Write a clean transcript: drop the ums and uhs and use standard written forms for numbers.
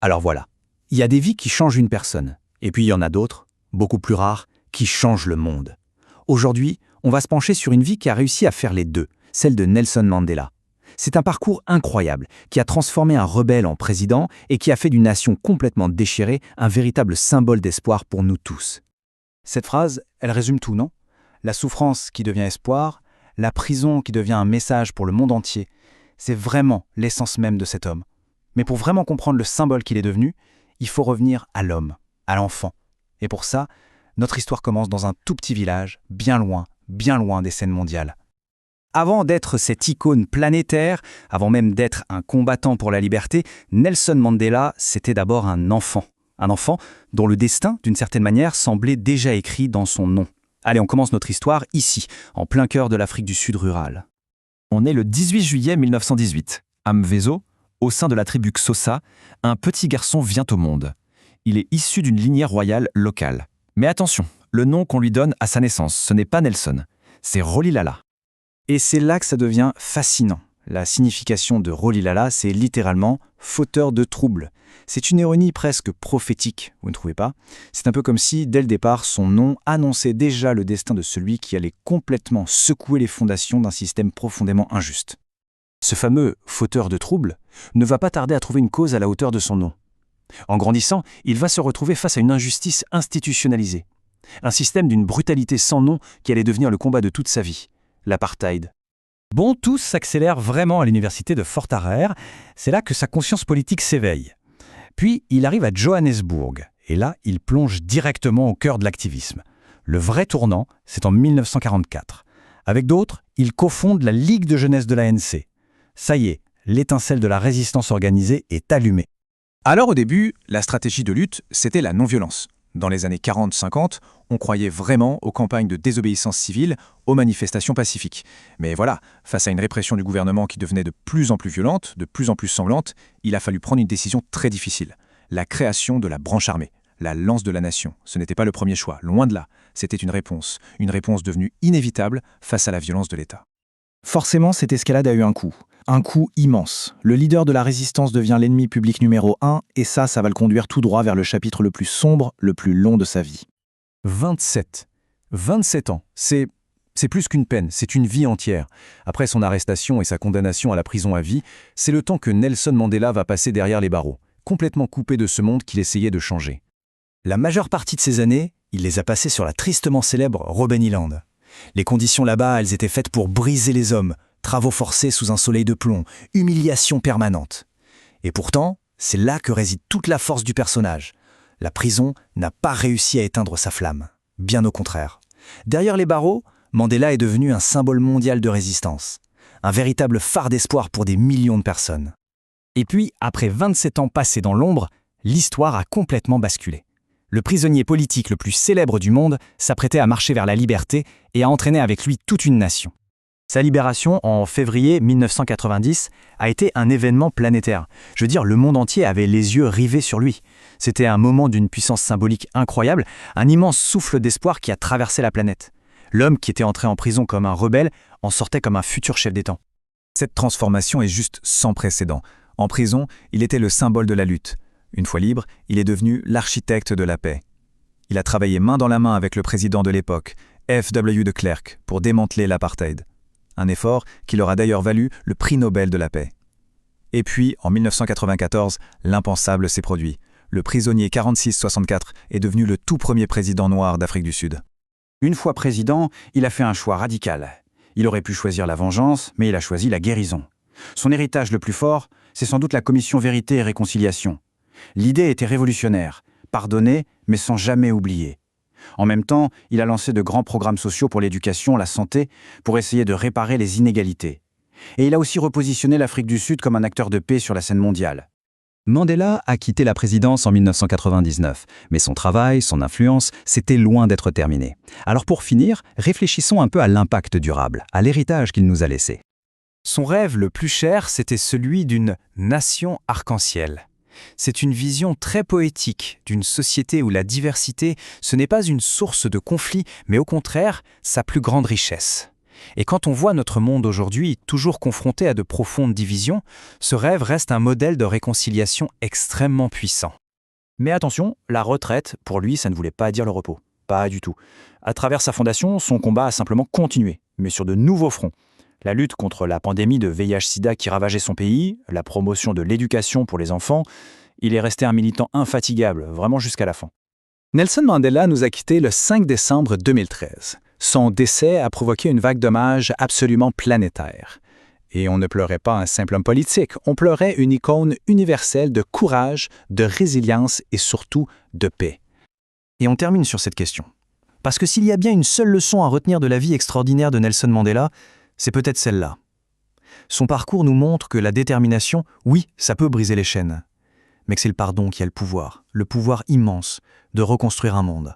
Alors voilà, il y a des vies qui changent une personne, et puis il y en a d'autres, beaucoup plus rares, qui changent le monde. Aujourd'hui, on va se pencher sur une vie qui a réussi à faire les deux, celle de Nelson Mandela. C'est un parcours incroyable qui a transformé un rebelle en président et qui a fait d'une nation complètement déchirée un véritable symbole d'espoir pour nous tous. Cette phrase, elle résume tout, non? La souffrance qui devient espoir, la prison qui devient un message pour le monde entier, c'est vraiment l'essence même de cet homme. Mais pour vraiment comprendre le symbole qu'il est devenu, il faut revenir à l'homme, à l'enfant. Et pour ça, notre histoire commence dans un tout petit village, bien loin des scènes mondiales. Avant d'être cette icône planétaire, avant même d'être un combattant pour la liberté, Nelson Mandela, c'était d'abord un enfant. Un enfant dont le destin, d'une certaine manière, semblait déjà écrit dans son nom. Allez, on commence notre histoire ici, en plein cœur de l'Afrique du Sud rurale. On est le 18 juillet 1918. À Mvezo, au sein de la tribu Xhosa, un petit garçon vient au monde. Il est issu d'une lignée royale locale. Mais attention, le nom qu'on lui donne à sa naissance, ce n'est pas Nelson, c'est Rolihlahla. Et c'est là que ça devient fascinant. La signification de Rolihlahla, c'est littéralement « fauteur de troubles ». C'est une ironie presque prophétique, vous ne trouvez pas? C'est un peu comme si, dès le départ, son nom annonçait déjà le destin de celui qui allait complètement secouer les fondations d'un système profondément injuste. Ce fameux « fauteur de troubles » ne va pas tarder à trouver une cause à la hauteur de son nom. En grandissant, il va se retrouver face à une injustice institutionnalisée. Un système d'une brutalité sans nom qui allait devenir le combat de toute sa vie. L'apartheid. Bon, tout s'accélère vraiment à l'université de Fort Hare. C'est là que sa conscience politique s'éveille. Puis, il arrive à Johannesburg. Et là, il plonge directement au cœur de l'activisme. Le vrai tournant, c'est en 1944. Avec d'autres, il cofonde la Ligue de jeunesse de l'ANC. Ça y est, l'étincelle de la résistance organisée est allumée. Alors au début, la stratégie de lutte, c'était la non-violence. Dans les années 40-50, on croyait vraiment aux campagnes de désobéissance civile, aux manifestations pacifiques. Mais voilà, face à une répression du gouvernement qui devenait de plus en plus violente, de plus en plus sanglante, il a fallu prendre une décision très difficile. La création de la branche armée, la lance de la nation. Ce n'était pas le premier choix, loin de là. C'était une réponse devenue inévitable face à la violence de l'État. Forcément, cette escalade a eu un coup immense. Le leader de la résistance devient l'ennemi public numéro 1, et ça va le conduire tout droit vers le chapitre le plus sombre, le plus long de sa vie. 27 ans, c'est plus qu'une peine, c'est une vie entière. Après son arrestation et sa condamnation à la prison à vie, c'est le temps que Nelson Mandela va passer derrière les barreaux, complètement coupé de ce monde qu'il essayait de changer. La majeure partie de ces années, il les a passées sur la tristement célèbre Robben Island. Les conditions là-bas, elles étaient faites pour briser les hommes, travaux forcés sous un soleil de plomb, humiliation permanente. Et pourtant, c'est là que réside toute la force du personnage. La prison n'a pas réussi à éteindre sa flamme. Bien au contraire. Derrière les barreaux, Mandela est devenu un symbole mondial de résistance. Un véritable phare d'espoir pour des millions de personnes. Et puis, après 27 ans passés dans l'ombre, l'histoire a complètement basculé. Le prisonnier politique le plus célèbre du monde s'apprêtait à marcher vers la liberté et à entraîner avec lui toute une nation. Sa libération, en février 1990, a été un événement planétaire. Je veux dire, le monde entier avait les yeux rivés sur lui. C'était un moment d'une puissance symbolique incroyable, un immense souffle d'espoir qui a traversé la planète. L'homme qui était entré en prison comme un rebelle en sortait comme un futur chef d'État. Cette transformation est juste sans précédent. En prison, il était le symbole de la lutte. Une fois libre, il est devenu l'architecte de la paix. Il a travaillé main dans la main avec le président de l'époque, F.W. de Klerk, pour démanteler l'apartheid. Un effort qui leur a d'ailleurs valu le prix Nobel de la paix. Et puis, en 1994, l'impensable s'est produit. Le prisonnier 46-64 est devenu le tout premier président noir d'Afrique du Sud. Une fois président, il a fait un choix radical. Il aurait pu choisir la vengeance, mais il a choisi la guérison. Son héritage le plus fort, c'est sans doute la commission Vérité et Réconciliation. L'idée était révolutionnaire, pardonner, mais sans jamais oublier. En même temps, il a lancé de grands programmes sociaux pour l'éducation, la santé, pour essayer de réparer les inégalités. Et il a aussi repositionné l'Afrique du Sud comme un acteur de paix sur la scène mondiale. Mandela a quitté la présidence en 1999, mais son travail, son influence, c'était loin d'être terminé. Alors pour finir, réfléchissons un peu à l'impact durable, à l'héritage qu'il nous a laissé. Son rêve le plus cher, c'était celui d'une nation arc-en-ciel. C'est une vision très poétique d'une société où la diversité, ce n'est pas une source de conflit, mais au contraire, sa plus grande richesse. Et quand on voit notre monde aujourd'hui toujours confronté à de profondes divisions, ce rêve reste un modèle de réconciliation extrêmement puissant. Mais attention, la retraite, pour lui, ça ne voulait pas dire le repos. Pas du tout. À travers sa fondation, son combat a simplement continué, mais sur de nouveaux fronts. La lutte contre la pandémie de VIH-Sida qui ravageait son pays, la promotion de l'éducation pour les enfants, il est resté un militant infatigable, vraiment jusqu'à la fin. Nelson Mandela nous a quittés le 5 décembre 2013. Son décès a provoqué une vague d'hommages absolument planétaire. Et on ne pleurait pas un simple homme politique, on pleurait une icône universelle de courage, de résilience et surtout de paix. Et on termine sur cette question. Parce que s'il y a bien une seule leçon à retenir de la vie extraordinaire de Nelson Mandela, c'est peut-être celle-là. Son parcours nous montre que la détermination, oui, ça peut briser les chaînes, mais que c'est le pardon qui a le pouvoir immense, de reconstruire un monde.